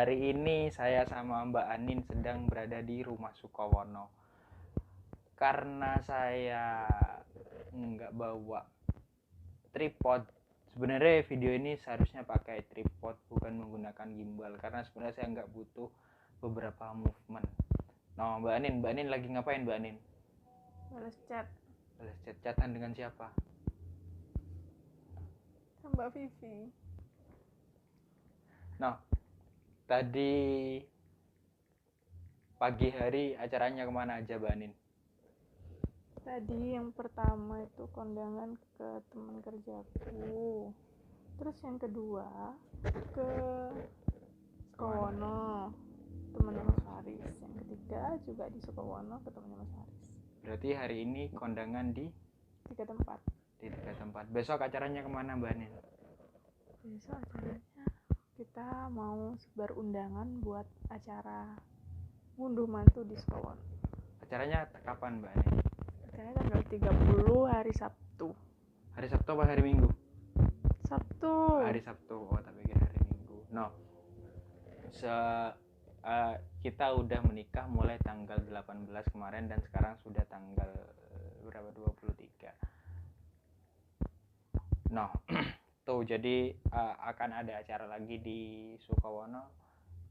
hari ini saya sama Mbak Anin sedang berada di rumah Sukowono. Karena saya nggak bawa tripod, sebenarnya video ini seharusnya pakai tripod, bukan menggunakan gimbal. Karena sebenarnya saya nggak butuh beberapa movement. Nah, Mbak Anin lagi ngapain, Mbak Anin? Balas chat Chatan dengan siapa? sama Mbak Vivi. Nah, tadi pagi hari acaranya kemana aja, Mbak Anin? Tadi yang pertama itu kondangan ke teman kerjaku. Terus yang kedua ke Sukowono, temannya Mas Haris. Yang ketiga juga di Sukowono ke temannya Mas Haris. Berarti hari ini kondangan di 3 tempat. Di 3 tempat. Besok acaranya kemana, Mbak Anin? Besok acaranya kita mau sebar undangan buat acara ngunduh mantu di Sukowono. Acaranya kapan, Mbak Anin? Acaranya tanggal 30 hari Sabtu. Hari Sabtu apa hari Minggu? Sabtu. Hari Sabtu. Oh, tapi kira hari Minggu. No. Kita udah menikah mulai tanggal 18 kemarin dan sekarang sudah tanggal berapa? 23. No. Tuh, jadi akan ada acara lagi di Sukowono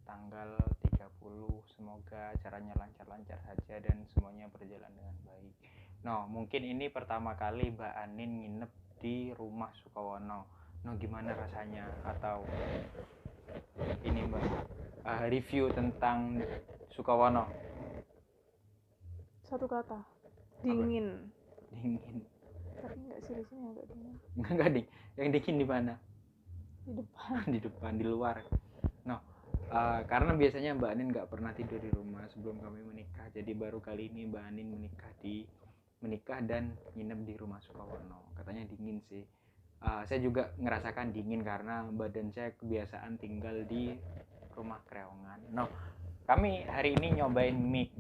tanggal 30. Semoga acaranya lancar-lancar saja dan semuanya berjalan dengan baik. No, mungkin ini pertama kali Mbak Anin nginep di rumah Sukowono. No, gimana rasanya? Atau ini Mbak, review tentang Sukowono. Satu kata, dingin. Dingin. Tapi enggak sih, di sini agak dingin. Enggak ding. Yang dingin di mana? Di depan. Di depan, di luar. No, karena biasanya Mbak Anin nggak pernah tidur di rumah sebelum kami menikah. Jadi baru kali ini Mbak Anin menikah dan nginep di rumah Sukowono. Katanya dingin sih. Saya juga ngerasakan dingin karena badan saya kebiasaan tinggal di rumah kreongan. No, kami hari ini nyobain mic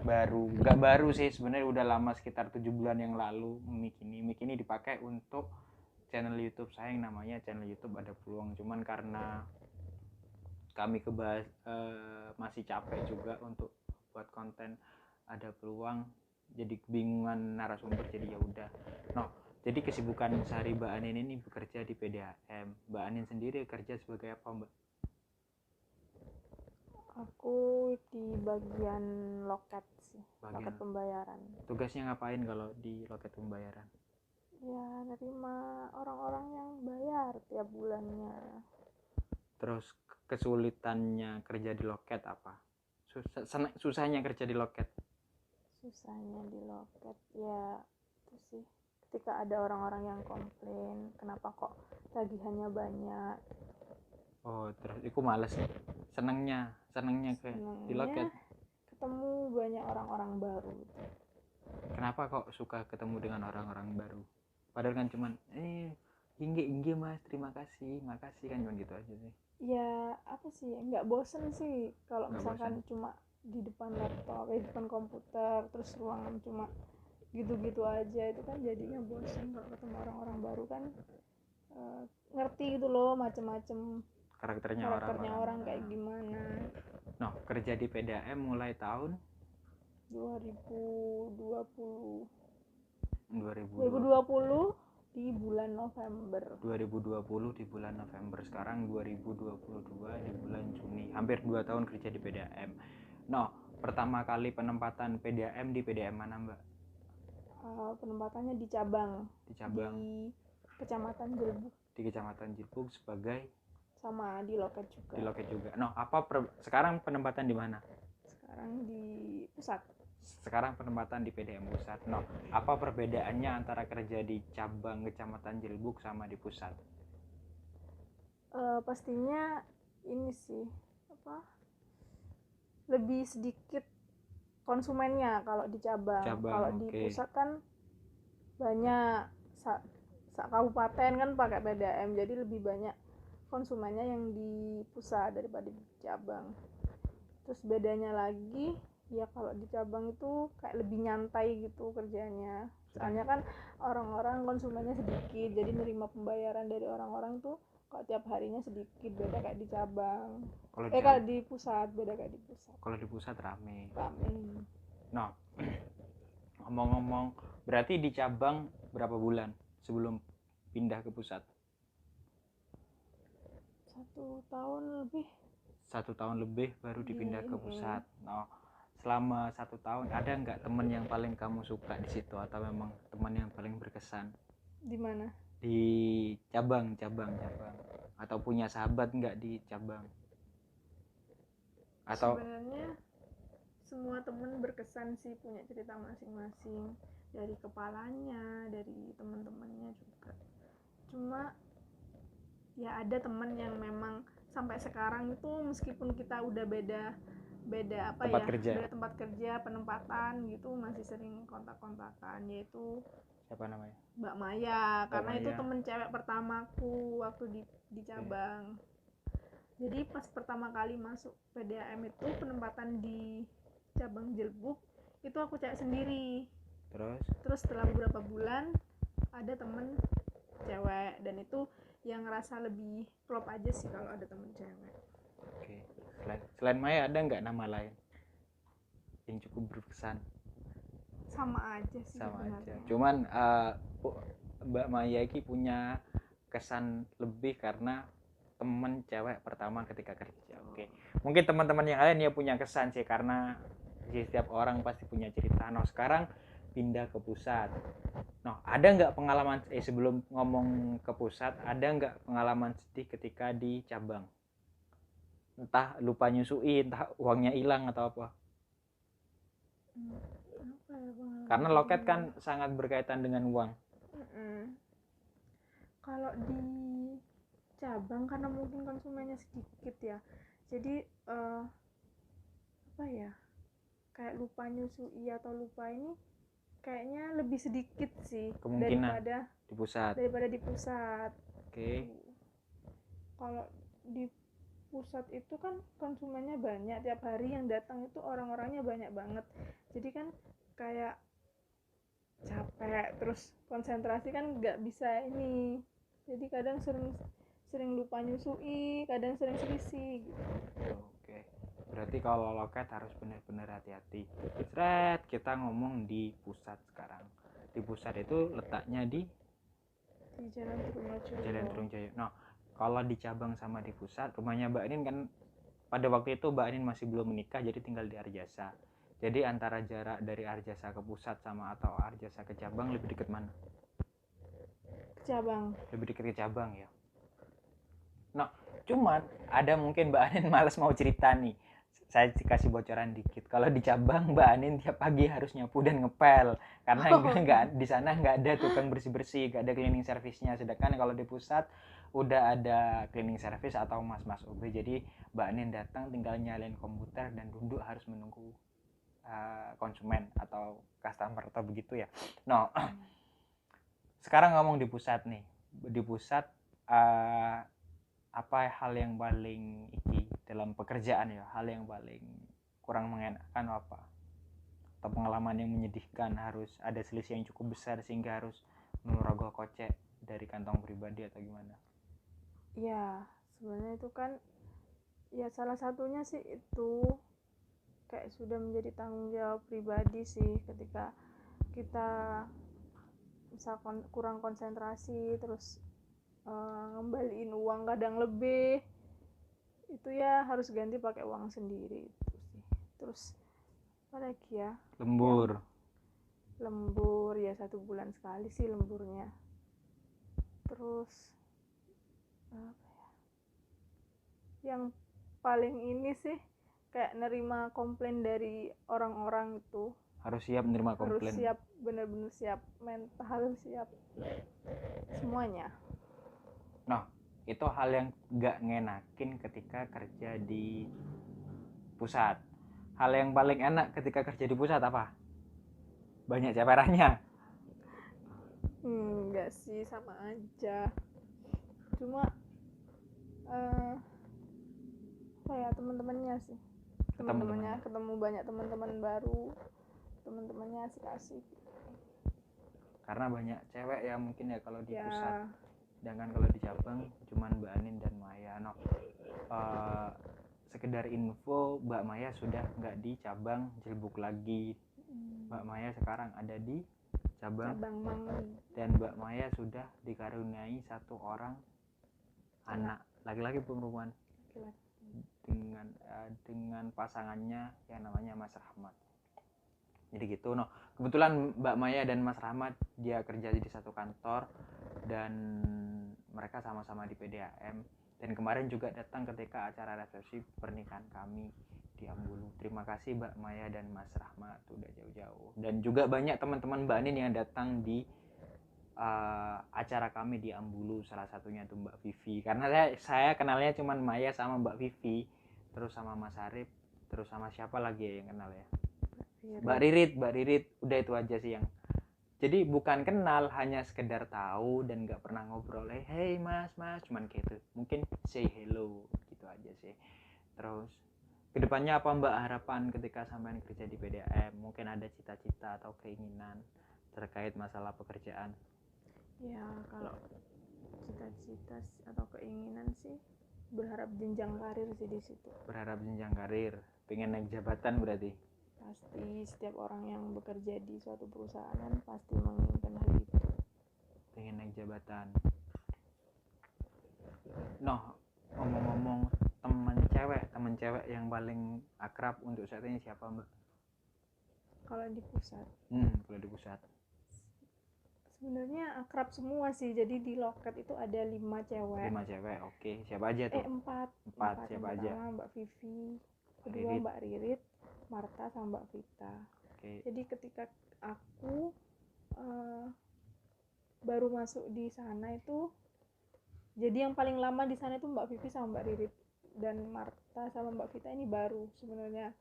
baru. Nggak baru sih, sebenarnya udah lama, sekitar 7 bulan yang lalu. Mic ini dipakai untuk channel YouTube saya yang namanya channel YouTube Ada Peluang. Cuman karena kami masih capek juga untuk buat konten Ada Peluang, jadi kebingungan narasumber, jadi ya udah. No, jadi kesibukan sehari Mbak Anin ini bekerja di PDAM. Mbak Anin sendiri kerja sebagai apa, Mbak? Aku di bagian loket sih, loket pembayaran. Tugasnya ngapain kalau di loket pembayaran? Ya, nerima orang-orang yang bayar tiap bulannya. Terus kesulitannya kerja di loket apa? Susahnya kerja di loket? Susahnya di loket ya itu sih, ketika ada orang-orang yang komplain kenapa kok tagihannya banyak. Oh, terus aku males. Senengnya di loket ketemu banyak orang-orang baru. Kenapa kok suka ketemu dengan orang-orang baru? Padahal kan cuman ingge mas, terima kasih, makasih kan, cuman gitu aja sih. Ya apa sih, nggak bosen sih kalau misalkan cuma di depan laptop, di depan komputer, terus ruangan cuma gitu-gitu aja, itu kan jadinya bosen. Kalau ketemu orang-orang baru kan ngerti gitu loh macem-macem karakternya orang kayak gimana. No, kerja di PDAM mulai tahun 2020 di bulan November. 2020 di bulan November, sekarang 2022 di bulan Juni. Hampir 2 tahun kerja di PDAM. No, pertama kali penempatan PDAM di PDAM mana, Mbak? Penempatannya di cabang. Di Kecamatan Jelbuk. Di Kecamatan Jelbuk sebagai sama di loket juga. Di loket juga. No, sekarang penempatan di mana? Sekarang di pusat. Sekarang penempatan di PDAM pusat. No, apa perbedaannya antara kerja di cabang Kecamatan Jelbuk sama di pusat? Pastinya ini sih lebih sedikit konsumennya kalau di cabang. Kalau di pusat kan banyak, kabupaten kan pakai PDAM, jadi lebih banyak konsumennya yang di pusat daripada di cabang. Terus bedanya lagi ya, kalau di cabang itu kayak lebih nyantai gitu kerjanya. Soalnya kan orang-orang konsumennya sedikit, jadi nerima pembayaran dari orang-orang tuh Kalau tiap harinya sedikit, beda kayak di cabang. Kalau di pusat beda kayak di pusat. Kalau di pusat rame. Nah, ngomong-ngomong, berarti di cabang berapa bulan sebelum pindah ke pusat? 1 tahun lebih. 1 tahun lebih baru dipindah ke pusat. Nah, selama 1 tahun ada nggak teman yang paling kamu suka di situ, atau memang teman yang paling berkesan? Di mana? Di cabang. Atau punya sahabat nggak di cabang? Atau sebenarnya semua teman berkesan sih, punya cerita masing-masing, dari kepalanya, dari teman-temannya juga. Cuma ya ada teman yang memang sampai sekarang itu meskipun kita udah beda tempat kerja. beda tempat kerja, penempatan gitu, masih sering kontak-kontakan, yaitu siapa namanya? Mbak Maya. Karena Maya itu temen cewek pertamaku waktu di cabang. Jadi pas pertama kali masuk PDAM itu penempatan di cabang Jelbuk itu aku cewek sendiri. Terus setelah beberapa bulan ada temen cewek, dan itu yang ngerasa lebih klop aja sih kalau ada temen cewek. Oke. Selain Maya ada nggak nama lain yang cukup berkesan? Sama aja sih. Sama aja. Cuman Mbak Maya ini punya kesan lebih karena temen cewek pertama ketika kerja. Oke. Mungkin teman-teman yang lain ya punya kesan sih, karena setiap orang pasti punya cerita. Nah, sekarang pindah ke pusat. Nah, ada nggak pengalaman sebelum ngomong ke pusat, ada nggak pengalaman sedih ketika di cabang? Entah lupa nyusuin, entah uangnya hilang atau apa? Karena loket kan sangat berkaitan dengan uang. Kalau di cabang karena mungkin konsumennya sedikit ya, jadi kayak lupa nyusui atau lupa ini kayaknya lebih sedikit sih kemungkinan daripada di pusat. Oke. Kalau di pusat itu kan konsumennya banyak, tiap hari yang datang itu orang-orangnya banyak banget, jadi kan kayak capek, terus konsentrasi kan nggak bisa ini, jadi kadang sering lupa nyusui, kadang sering selisih gitu. Oke. Berarti kalau loket harus benar-benar hati-hati. Kita ngomong di pusat sekarang. Di pusat itu letaknya di Jalan Trunjaya. Nah, kalau di cabang sama di pusat, rumahnya Mbak Anin kan pada waktu itu Mbak Anin masih belum menikah, jadi tinggal di Arjasa. Jadi antara jarak dari Arjasa ke pusat sama atau Arjasa ke cabang lebih dekat mana? Cabang. Lebih dekat ke cabang ya. Nah, cuman ada mungkin Mbak Anin malas mau cerita nih. Saya kasih bocoran dikit. Kalau di cabang Mbak Anin tiap pagi harus nyapu dan ngepel karena enggak di sana nggak ada tukang bersih-bersih, nggak ada cleaning service-nya. Sedangkan kalau di pusat udah ada cleaning service atau mas-mas OB. Jadi Mbak Anin datang tinggal nyalain komputer dan duduk harus menunggu konsumen atau customer atau begitu ya. Nah, sekarang ngomong di pusat nih. Di pusat apa hal yang paling dalam pekerjaan ya, hal yang paling kurang mengenakan apa, atau pengalaman yang menyedihkan, harus ada selisih yang cukup besar sehingga harus merogoh kocek dari kantong pribadi atau gimana? Ya sebenarnya itu kan ya salah satunya sih itu kayak sudah menjadi tanggung jawab pribadi sih, ketika kita misal kurang konsentrasi terus ngembaliin uang kadang lebih, itu ya harus ganti pakai uang sendiri itu sih. Terus apa lagi ya, lembur ya 1 bulan sekali sih lemburnya. Terus apa ya, yang paling ini sih kayak nerima komplain dari orang-orang itu. Harus siap menerima komplain, harus siap, benar-benar siap, mental siap, semuanya. Nah, itu hal yang gak ngenakin ketika kerja di pusat. Hal yang paling enak ketika kerja di pusat apa? Banyak ceperannya. Enggak sih, sama aja. Cuma teman-temannya sih. Teman-temannya, ketemu banyak teman-teman baru. Teman-temannya asik-asik. Karena banyak cewek ya mungkin ya kalau di pusat. Sedangkan kalau di cabang cuman Mbak Anin dan Maya. Sekedar info, Mbak Maya sudah nggak di cabang Jelbuk lagi. Mbak Maya sekarang ada di cabang Mangli. Dan Mbak Maya sudah dikaruniai 1 orang anak laki-laki perempuan dengan pasangannya yang namanya Mas Rahmat. Jadi gitu. Kebetulan Mbak Maya dan Mas Rahmat dia kerja di satu kantor dan mereka sama-sama di PDAM, dan kemarin juga datang ketika acara resepsi pernikahan kami di Ambulu. Terima kasih Mbak Maya dan Mas Rahmat udah jauh-jauh, dan juga banyak teman-teman Mbak Anin yang datang di acara kami di Ambulu. Salah satunya tuh Mbak Vivi, karena saya kenalnya cuma Maya sama Mbak Vivi, terus sama Mas Arif, terus sama siapa lagi yang kenal ya, Mbak Ririt, udah itu aja sih yang. Jadi bukan kenal, hanya sekedar tahu dan nggak pernah ngobrol. Hey mas, cuman gitu. Mungkin say hello gitu aja sih. Terus kedepannya apa Mbak harapan ketika sampean kerja di PDAM? Mungkin ada cita-cita atau keinginan terkait masalah pekerjaan? Ya kalau cita-cita atau keinginan sih berharap jenjang karir sih di situ. Berharap jenjang karir, pengen naik jabatan berarti? Pasti setiap orang yang bekerja di suatu perusahaan pasti menginginkan hal itu. Pengen naik jabatan. Ngomong-ngomong teman cewek yang paling akrab untuk saat ini siapa Mbak? Kalau di pusat? Kalau di pusat. Sebenarnya akrab semua sih. Jadi di loket itu ada 5 cewek. 5 cewek, oke. Siapa aja tuh? 4. Siapa aja? Pertama Mbak Vivi, kedua Mbak Ririt, Marta sama Mbak Vita. Okay. Jadi ketika aku baru masuk di sana itu, jadi yang paling lama di sana itu Mbak Vivi sama Mbak Ririt, dan Marta sama Mbak Vita ini baru sebenarnya.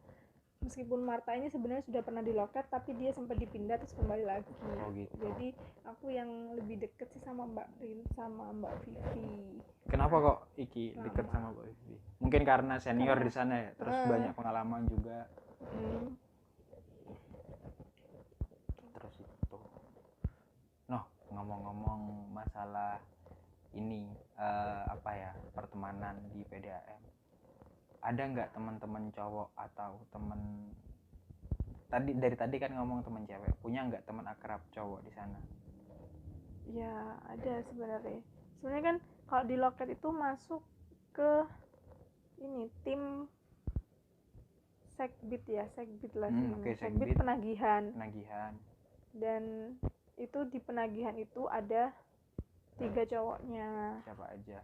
Meskipun Marta ini sebenarnya sudah pernah di loket, tapi dia sempat dipindah terus kembali lagi. Gitu. Jadi aku yang lebih deket sih sama Mbak Ririt sama Mbak Vivi. Kenapa kok Iki deket sama Mbak Vivi? Mungkin karena senior di sana ya, terus banyak pengalaman juga. Terus itu. Ngomong-ngomong masalah ini pertemanan di PDAM, ada nggak teman-teman cowok atau teman dari tadi kan ngomong teman cewek, punya nggak teman akrab cowok di sana? Ya ada sebenarnya kan kalau di loket itu masuk ke ini tim Sekbid lah okay, Sekbid penagihan. Dan itu di penagihan itu ada 3 cowoknya. Siapa aja?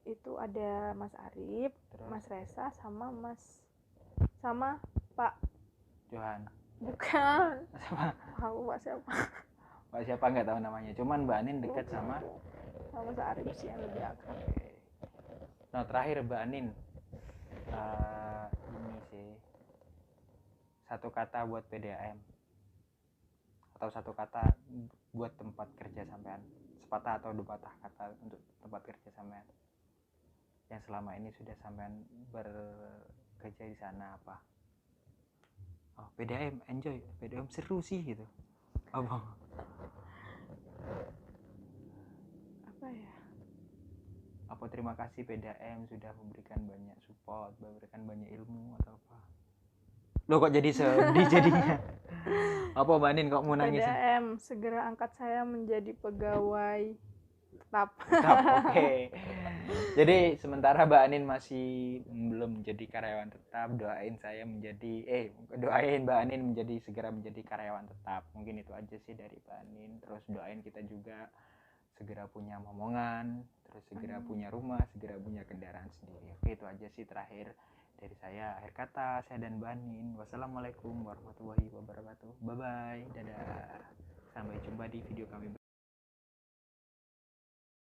Itu ada Mas Arif, terus Mas Resa sama Pak Johan. Bukan. Tahu Pak siapa? Pak siapa nggak tahu namanya. Cuman Mbak Anin dekat sama Mas Arif sih yang lebih akrab. Terakhir Mbak Anin, ini sih 1 kata buat PDAM atau 1 kata buat tempat kerja sampean, sepatah atau 2 patah kata untuk tempat kerja sampean yang selama ini sudah sampean bekerja di sana. Apa? PDAM enjoy, PDAM seru sih gitu. Apa ya? Apa terima kasih PDAM sudah memberikan banyak support, memberikan banyak ilmu atau apa? Loh kok jadi sedih jadinya? Apa Mbak Anin kok mau nangis? PDAM segera angkat saya menjadi pegawai tetap. Oke. Jadi sementara Mbak Anin masih belum menjadi karyawan tetap, doain Mbak Anin segera menjadi karyawan tetap. Mungkin itu aja sih dari Mbak Anin. Terus doain kita juga segera punya momongan, terus segera punya rumah, segera punya kendaraan sendiri. Oke, itu aja sih terakhir dari saya. Akhir kata, saya dan Mbak Anin. Wassalamualaikum warahmatullahi wabarakatuh. Bye bye. Dadah. Sampai jumpa di video kami berikutnya.